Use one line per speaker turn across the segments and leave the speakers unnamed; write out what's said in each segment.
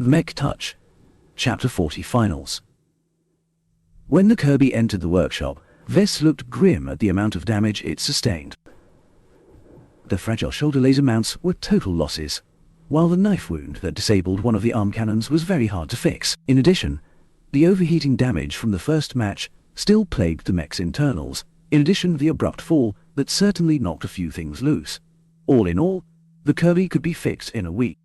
Mech Touch. Chapter 40 Finals. When the Kirby entered the workshop, Vess looked grim at the amount of damage it sustained. The fragile shoulder laser mounts were total losses, while the knife wound that disabled one of the arm cannons was very hard to fix. In addition, the overheating damage from the first match still plagued the mech's internals, in addition to the abrupt fall that certainly knocked a few things loose. All in all, the Kirby could be fixed in a week.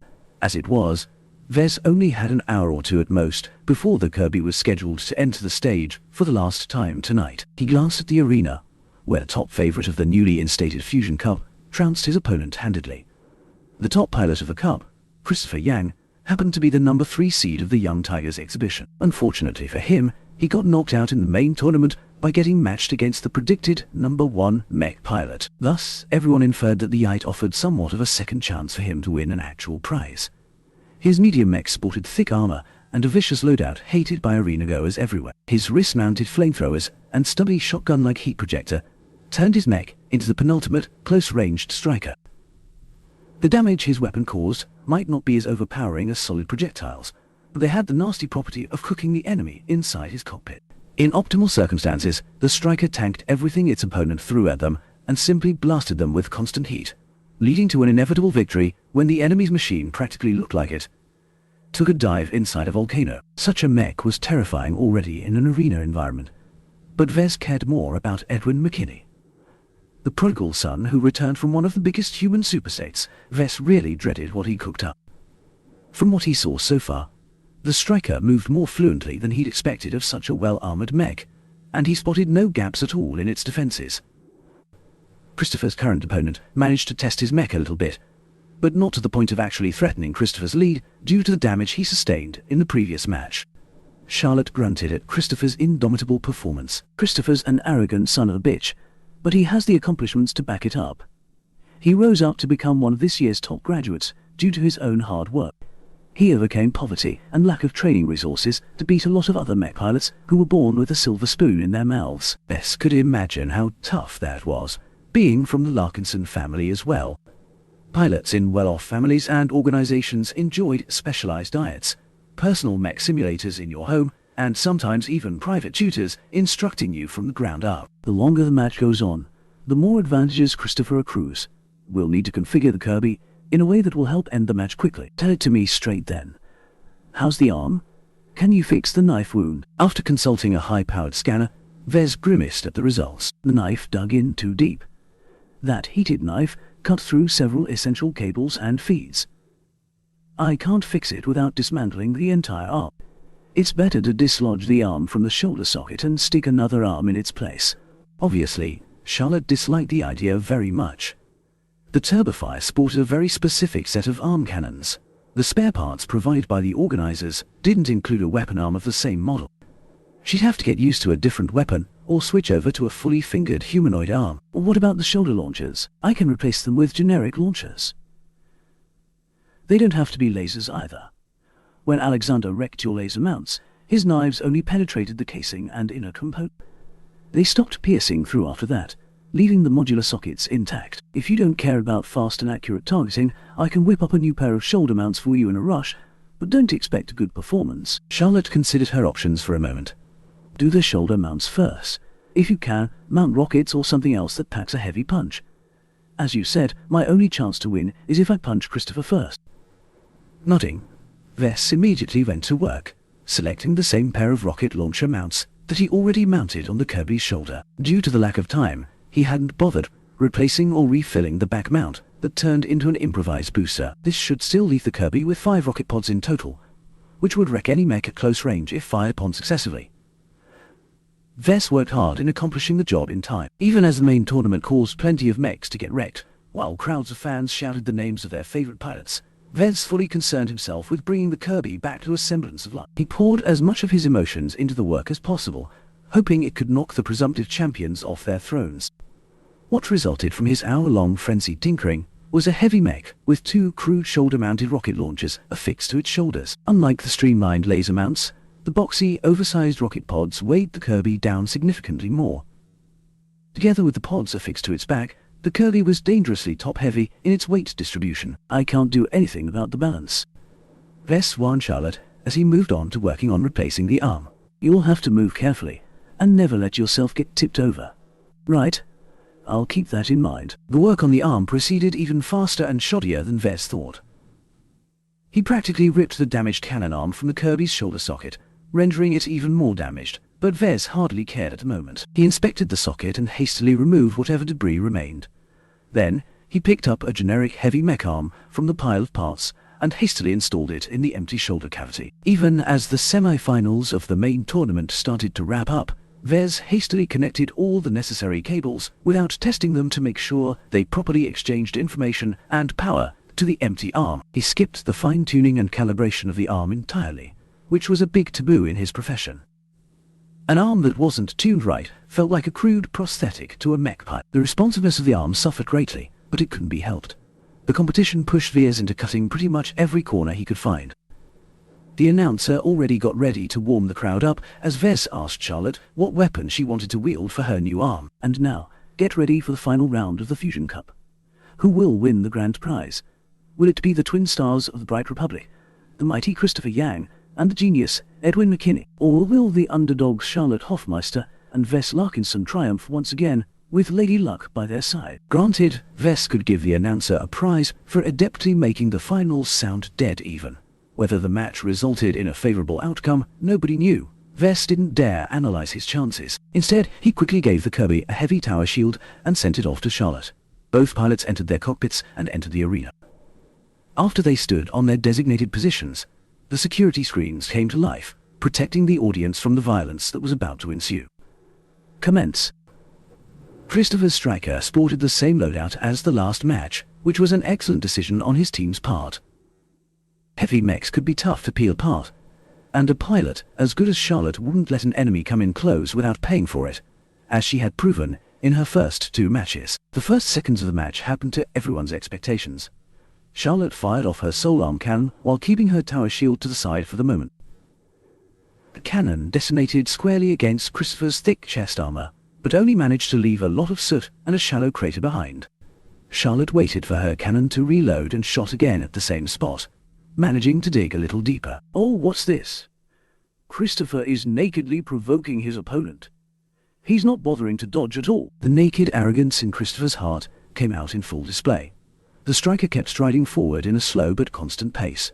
As it was, Vess only had an hour or two at most before the Kirby was scheduled to enter the stage for the last time tonight. He glanced at the arena, where the top favorite of the newly instated Fusion Cup trounced his opponent handedly. The top pilot of the Cup, Christopher Yang, happened to be the number 3 seed of the Young Tigers exhibition. Unfortunately for him, he got knocked out in the main tournament by getting matched against the predicted number 1 Mech pilot. Thus, everyone inferred that the Yite offered somewhat of a second chance for him to win an actual prize. His medium mech sported thick armor and a vicious loadout hated by arena-goers everywhere. His wrist-mounted flamethrowers and stubby shotgun-like heat projector turned his mech into the penultimate close-ranged striker. The damage his weapon caused might not be as overpowering as solid projectiles, but they had the nasty property of cooking the enemy inside his cockpit. In optimal circumstances, the striker tanked everything its opponent threw at them and simply blasted them with constant heat, leading to an inevitable victory when the enemy's machine practically looked like it took a dive inside a volcano. Such a mech was terrifying already in an arena environment, but Vess cared more about Edwin McKinney. The prodigal son who returned from one of the biggest human superstates. Vess really dreaded what he cooked up. From what he saw so far, the striker moved more fluently than he'd expected of such a well-armored mech, and he spotted no gaps at all in its defenses. Christopher's current opponent managed to test his mech a little bit, but not to the point of actually threatening Christopher's lead due to the damage he sustained in the previous match. Charlotte grunted at Christopher's indomitable performance. Christopher's an arrogant son of a bitch, but he has the accomplishments to back it up. He rose up to become one of this year's top graduates due to his own hard work. He overcame poverty and lack of training resources to beat a lot of other mech pilots who were born with a silver spoon in their mouths. Vess could imagine how tough that was, being from the Larkinson family as well. Pilots in well-off families and organizations enjoyed specialized diets, personal mech simulators in your home, and sometimes even private tutors instructing you from the ground up. The longer the match goes on, the more advantages Christopher accrues. We'll need to configure the Kirby in a way that will help end the match quickly. Tell it to me straight then. How's the arm? Can you fix the knife wound? After consulting a high-powered scanner, Vess grimaced at the results. The knife dug in too deep. That heated knife cut through several essential cables and feeds. I can't fix it without dismantling the entire arm. It's better to dislodge the arm from the shoulder socket and stick another arm in its place. Obviously, Charlotte disliked the idea very much. The Turbofire sported a very specific set of arm cannons. The spare parts provided by the organizers didn't include a weapon arm of the same model. She'd have to get used to a different weapon, or switch over to a fully fingered humanoid arm. What about the shoulder launchers? I can replace them with generic launchers. They don't have to be lasers either. When Alexander wrecked your laser mounts, his knives only penetrated the casing and inner component. They stopped piercing through after that, leaving the modular sockets intact. If you don't care about fast and accurate targeting, I can whip up a new pair of shoulder mounts for you in a rush, but don't expect a good performance. Charlotte considered her options for a moment. Do the shoulder mounts first. If you can, mount rockets or something else that packs a heavy punch. As you said, my only chance to win is if I punch Christopher first. Nodding, Vess immediately went to work, selecting the same pair of rocket launcher mounts that he already mounted on the Kirby's shoulder. Due to the lack of time, he hadn't bothered replacing or refilling the back mount that turned into an improvised booster. This should still leave the Kirby with 5 rocket pods in total, which would wreck any mech at close range if fired upon successfully. Vess worked hard in accomplishing the job in time, even as the main tournament caused plenty of mechs to get wrecked, while crowds of fans shouted the names of their favorite pilots. Vess fully concerned himself with bringing the Kirby back to a semblance of life. He poured as much of his emotions into the work as possible, hoping it could knock the presumptive champions off their thrones. What resulted from his hour-long frenzied tinkering was a heavy mech with 2 crude shoulder-mounted rocket launchers affixed to its shoulders. Unlike the streamlined laser mounts, the boxy, oversized rocket pods weighed the Kirby down significantly more. Together with the pods affixed to its back, the Kirby was dangerously top-heavy in its weight distribution. I can't do anything about the balance. Vess warned Charlotte as he moved on to working on replacing the arm. "You'll have to move carefully, and never let yourself get tipped over." "Right. I'll keep that in mind." The work on the arm proceeded even faster and shoddier than Vess thought. He practically ripped the damaged cannon arm from the Kirby's shoulder socket, rendering it even more damaged, but Vess hardly cared at the moment. He inspected the socket and hastily removed whatever debris remained. Then, he picked up a generic heavy mech arm from the pile of parts and hastily installed it in the empty shoulder cavity. Even as the semi-finals of the main tournament started to wrap up, Vess hastily connected all the necessary cables without testing them to make sure they properly exchanged information and power to the empty arm. He skipped the fine-tuning and calibration of the arm entirely, which was a big taboo in his profession. An arm that wasn't tuned right felt like a crude prosthetic to a mech pilot. The responsiveness of the arm suffered greatly, but it couldn't be helped. The competition pushed Vess into cutting pretty much every corner he could find. The announcer already got ready to warm the crowd up as Vess asked Charlotte what weapon she wanted to wield for her new arm. "And now, get ready for the final round of the Fusion Cup. Who will win the grand prize? Will it be the twin stars of the Bright Republic, the mighty Christopher Yang, and the genius Edwin McKinney? Or will the underdogs Charlotte Hoffmeister and Vess Larkinson triumph once again, with Lady Luck by their side?" Granted, Vess could give the announcer a prize for adeptly making the finals sound dead even. Whether the match resulted in a favorable outcome, nobody knew. Vess didn't dare analyze his chances. Instead, he quickly gave the Kirby a heavy tower shield and sent it off to Charlotte. Both pilots entered their cockpits and entered the arena. After they stood on their designated positions, the security screens came to life, protecting the audience from the violence that was about to ensue. Commence. Christopher's striker sported the same loadout as the last match, which was an excellent decision on his team's part. Heavy mechs could be tough to peel apart, and a pilot as good as Charlotte wouldn't let an enemy come in close without paying for it, as she had proven in her first two matches. The first seconds of the match happened to everyone's expectations. Charlotte fired off her soul arm cannon while keeping her tower shield to the side for the moment. The cannon detonated squarely against Christopher's thick chest armor, but only managed to leave a lot of soot and a shallow crater behind. Charlotte waited for her cannon to reload and shot again at the same spot, managing to dig a little deeper. "Oh, what's this? Christopher is nakedly provoking his opponent. He's not bothering to dodge at all." The naked arrogance in Christopher's heart came out in full display. The striker kept striding forward in a slow but constant pace.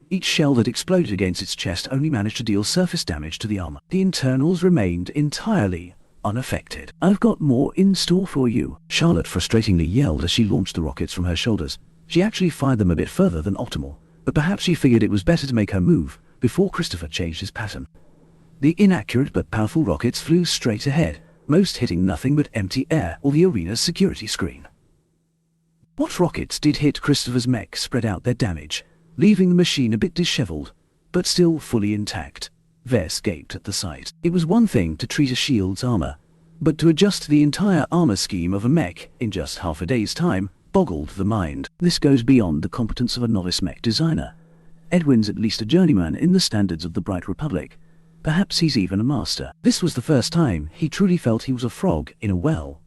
Each shell that exploded against its chest only managed to deal surface damage to the armor. The internals remained entirely unaffected. "I've got more in store for you," Charlotte frustratingly yelled as she launched the rockets from her shoulders. She actually fired them a bit further than optimal, but perhaps she figured it was better to make her move before Christopher changed his pattern. The inaccurate but powerful rockets flew straight ahead, most hitting nothing but empty air or the arena's security screen. What rockets did hit Christopher's mech spread out their damage, leaving the machine a bit disheveled, but still fully intact. Vess gaped at the sight. It was one thing to treat a shield's armor, but to adjust the entire armor scheme of a mech in just half a day's time boggled the mind. This goes beyond the competence of a novice mech designer. Edwin's at least a journeyman in the standards of the Bright Republic. Perhaps he's even a master. This was the first time he truly felt he was a frog in a well.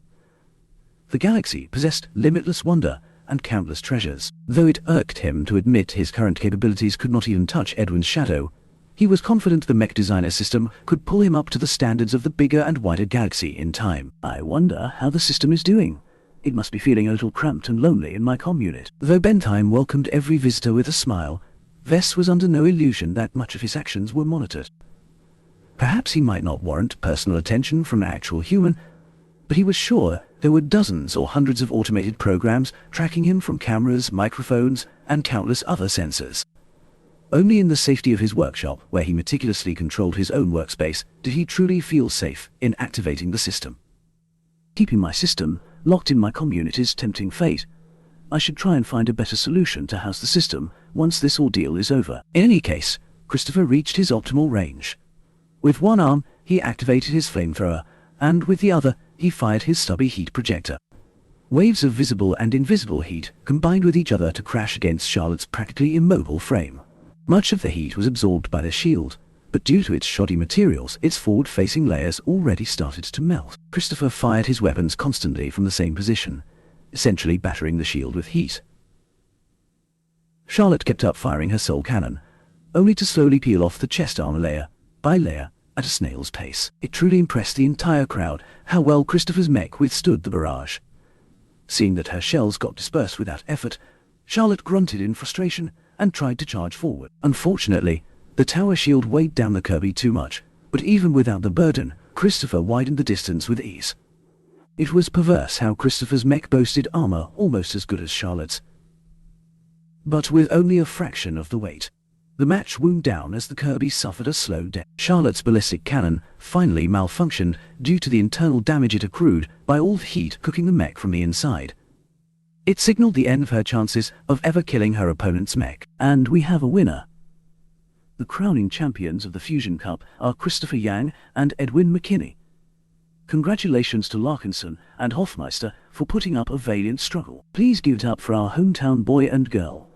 The galaxy possessed limitless wonder and countless treasures. Though it irked him to admit his current capabilities could not even touch Edwin's shadow, he was confident the mech designer system could pull him up to the standards of the bigger and wider galaxy in time. "I wonder how the system is doing. It must be feeling a little cramped and lonely in my comm unit." Though Bentheim welcomed every visitor with a smile, Vess was under no illusion that much of his actions were monitored. Perhaps he might not warrant personal attention from an actual human, but he was sure there were dozens or hundreds of automated programs tracking him from cameras, microphones, and countless other sensors. Only in the safety of his workshop, where he meticulously controlled his own workspace, did he truly feel safe in activating the system. Keeping my system locked in my comm unit is tempting fate. I should try and find a better solution to house the system once this ordeal is over. In any case, Christopher reached his optimal range. With one arm, he activated his flamethrower, and with the other, he fired his stubby heat projector. Waves of visible and invisible heat combined with each other to crash against Charlotte's practically immobile frame. Much of the heat was absorbed by the shield, but due to its shoddy materials, its forward-facing layers already started to melt. Christopher fired his weapons constantly from the same position, essentially battering the shield with heat. Charlotte kept up firing her soul cannon, only to slowly peel off the chest armor layer by layer at a snail's pace. It truly impressed the entire crowd how well Christopher's mech withstood the barrage. Seeing that her shells got dispersed without effort, Charlotte grunted in frustration and tried to charge forward. Unfortunately, the tower shield weighed down the Kirby too much, but even without the burden, Christopher widened the distance with ease. It was perverse how Christopher's mech boasted armor almost as good as Charlotte's, but with only a fraction of the weight. The match wound down as the Kirby suffered a slow death. Charlotte's ballistic cannon finally malfunctioned due to the internal damage it accrued by all the heat cooking the mech from the inside. It signaled the end of her chances of ever killing her opponent's mech. And we have a winner. The crowning champions of the Fusion Cup are Christopher Yang and Edwin McKinney. Congratulations to Larkinson and Hofmeister for putting up a valiant struggle. Please give it up for our hometown boy and girl.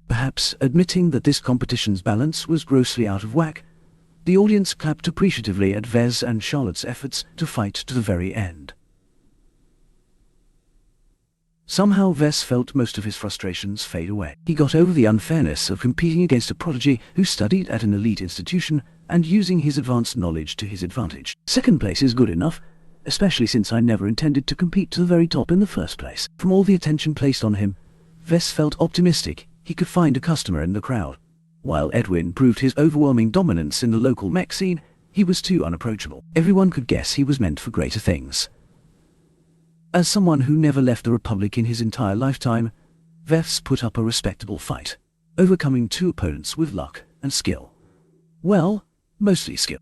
Perhaps admitting that this competition's balance was grossly out of whack, the audience clapped appreciatively at Vez and Charlotte's efforts to fight to the very end. Somehow Vez felt most of his frustrations fade away. He got over the unfairness of competing against a prodigy who studied at an elite institution and using his advanced knowledge to his advantage. Second place is good enough, especially since I never intended to compete to the very top in the first place. From all the attention placed on him, Vez felt optimistic he could find a customer in the crowd. While Edwin proved his overwhelming dominance in the local mech scene, he was too unapproachable. Everyone could guess he was meant for greater things. As someone who never left the Republic in his entire lifetime, Vez put up a respectable fight, overcoming two opponents with luck and skill. Well, mostly skill.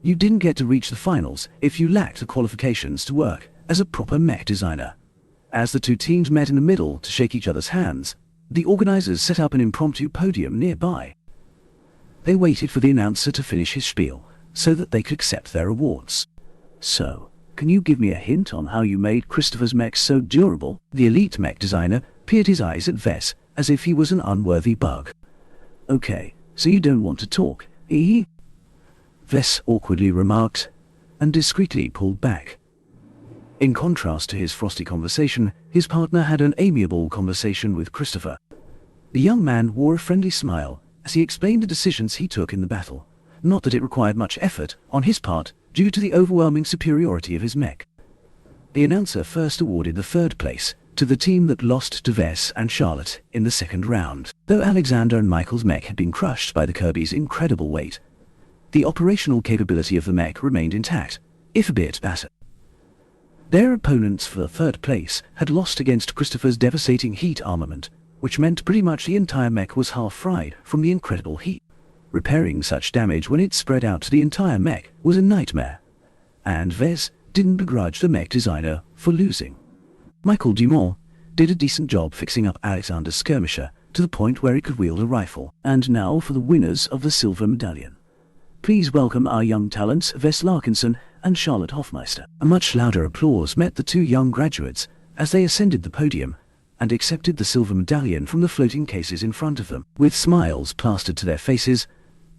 You didn't get to reach the finals if you lacked the qualifications to work as a proper mech designer. As the two teams met in the middle to shake each other's hands, the organizers set up an impromptu podium nearby. They waited for the announcer to finish his spiel so that they could accept their awards. So, can you give me a hint on how you made Christopher's mech so durable? The elite mech designer peered his eyes at Vez as if he was an unworthy bug. Okay, so you don't want to talk, eh? Vez awkwardly remarked, and discreetly pulled back. In contrast to his frosty conversation, his partner had an amiable conversation with Christopher. The young man wore a friendly smile as he explained the decisions he took in the battle, not that it required much effort on his part due to the overwhelming superiority of his mech. The announcer first awarded the third place to the team that lost to Vez and Charlotte in the second round. Though Alexander and Michael's mech had been crushed by the Kirby's incredible weight, the operational capability of the mech remained intact, if a bit battered. Their opponents for the third place had lost against Christopher's devastating heat armament, which meant pretty much the entire mech was half fried from the incredible heat. Repairing such damage when it spread out to the entire mech was a nightmare, and Vez didn't begrudge the mech designer for losing. Michael Dumont did a decent job fixing up Alexander's skirmisher to the point where he could wield a rifle. And now for the winners of the silver medallion. Please welcome our young talents Vez Larkinson and Charlotte Hofmeister. A much louder applause met the two young graduates as they ascended the podium and accepted the silver medallion from the floating cases in front of them. With smiles plastered to their faces,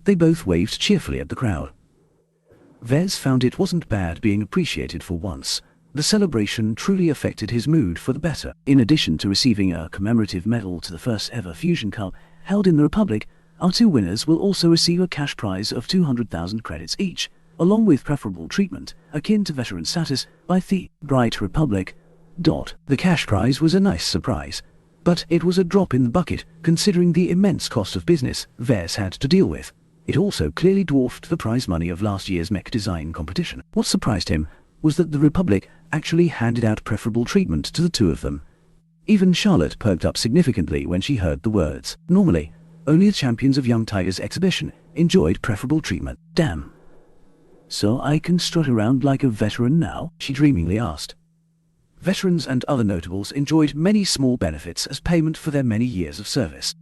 they both waved cheerfully at the crowd. Vez found it wasn't bad being appreciated for once. The celebration truly affected his mood for the better. In addition to receiving a commemorative medal to the first ever Fusion Cup held in the Republic, our two winners will also receive a cash prize of 200,000 credits each, along with preferable treatment, akin to veteran status, by the Bright Republic. The cash prize was a nice surprise, but it was a drop in the bucket considering the immense cost of business Vez had to deal with. It also clearly dwarfed the prize money of last year's mech design competition. What surprised him was that the Republic actually handed out preferable treatment to the two of them. Even Charlotte perked up significantly when she heard the words. Normally, only the champions of Young Tiger's exhibition enjoyed preferable treatment. Damn. So I can strut around like a veteran now? She dreamingly asked. Veterans and other notables enjoyed many small benefits as payment for their many years of service.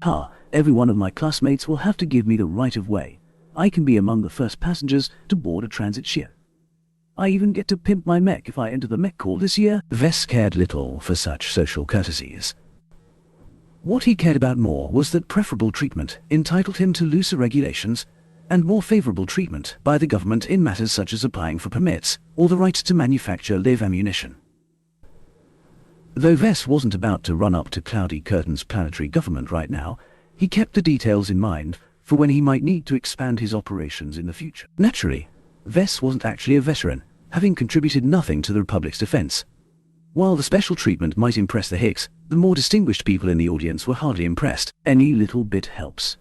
Every one of my classmates will have to give me the right of way. I can be among the first passengers to board a transit ship. I even get to pimp my mech if I enter the mech call this year. Vez cared little for such social courtesies. What he cared about more was that preferable treatment entitled him to looser regulations and more favorable treatment by the government in matters such as applying for permits or the right to manufacture live ammunition. Though Vez wasn't about to run up to Cloudy Curtain's planetary government right now, he kept the details in mind for when he might need to expand his operations in the future. Naturally, Vess wasn't actually a veteran, having contributed nothing to the Republic's defense. While the special treatment might impress the Hicks, the more distinguished people in the audience were hardly impressed. Any little bit helps.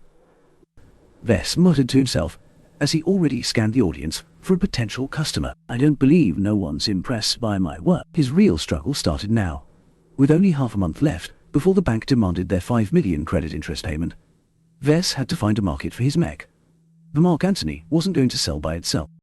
Vess muttered to himself, as he already scanned the audience for a potential customer. I don't believe no one's impressed by my work. His real struggle started now. With only half a month left before the bank demanded their 5 million credit interest payment, Vess had to find a market for his mech. The Mark Antony wasn't going to sell by itself.